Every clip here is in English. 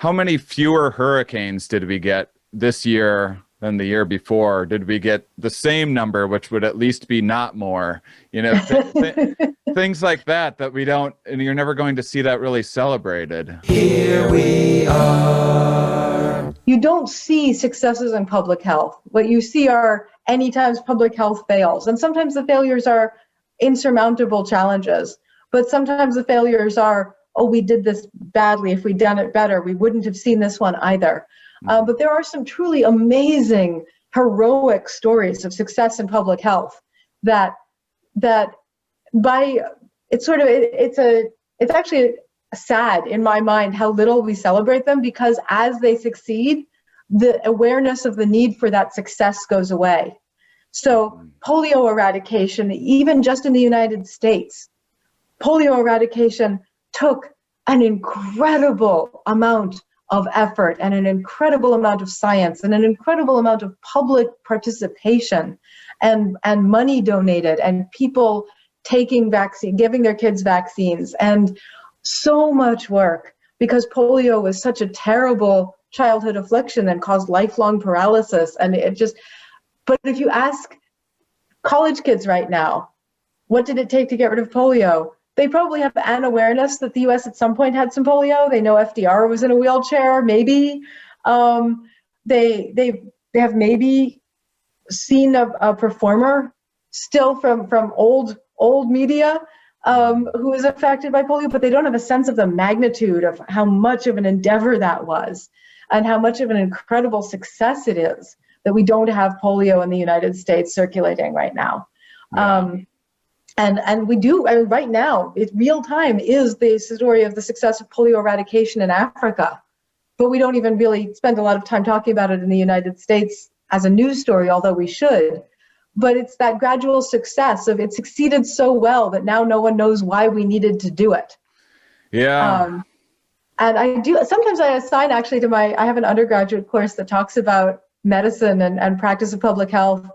how many fewer hurricanes did we get this year than the year before? Did we get the same number, which would at least be not more? You know, things like that we don't, and you're never going to see that really celebrated. Here we are. You don't see successes in public health. What you see are any times public health fails. And sometimes the failures are insurmountable challenges, but sometimes the failures are, oh, we did this badly. If we'd done it better, we wouldn't have seen this one either. But there are some truly amazing, heroic stories of success in public health that by, it's actually sad in my mind how little we celebrate them, because as they succeed, the awareness of the need for that success goes away. So polio eradication, even just in the United States, polio eradication took an incredible amount of effort and an incredible amount of science and an incredible amount of public participation and money donated and people taking vaccine, giving their kids vaccines, and so much work, because polio was such a terrible childhood affliction and caused lifelong paralysis. And it just, but if you ask college kids right now, what did it take to get rid of polio? They probably have an awareness that the US at some point had some polio. They know FDR was in a wheelchair, maybe. They have maybe seen a performer still from old media who is affected by polio, but they don't have a sense of the magnitude of how much of an endeavor that was and how much of an incredible success it is that we don't have polio in the United States circulating right now. Yeah. And we do, I mean, right now, real time is the story of the success of polio eradication in Africa, but we don't even really spend a lot of time talking about it in the United States as a news story, although we should. But it's that gradual success of it succeeded so well that now no one knows why we needed to do it. Yeah. And I do, sometimes I assign actually to I have an undergraduate course that talks about medicine and practice of public health.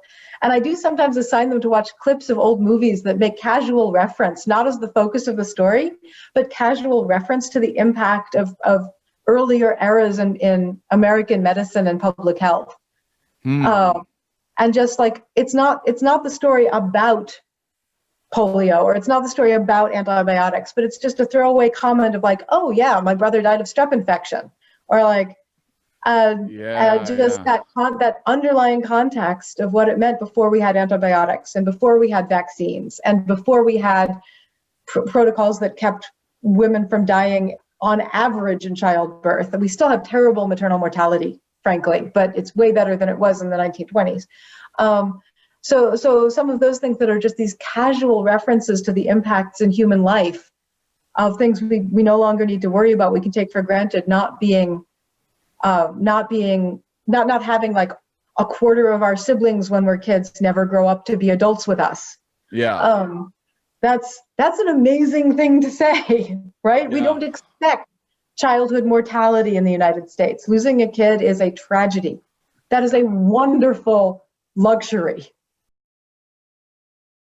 And I do sometimes assign them to watch clips of old movies that make casual reference, not as the focus of the story, but casual reference to the impact of earlier eras in American medicine and public health. And just like, it's not the story about polio, or it's not the story about antibiotics, but it's just a throwaway comment of like, oh yeah, my brother died of strep infection, or like, that underlying context of what it meant before we had antibiotics and before we had vaccines and before we had protocols that kept women from dying on average in childbirth. And we still have terrible maternal mortality, frankly, but it's way better than it was in the 1920s. So some of those things that are just these casual references to the impacts in human life of things we no longer need to worry about, we can take for granted, not having like a quarter of our siblings when we're kids never grow up to be adults with us. Yeah. That's an amazing thing to say, right? Yeah. We don't expect childhood mortality in the United States. Losing a kid is a tragedy. That is a wonderful luxury.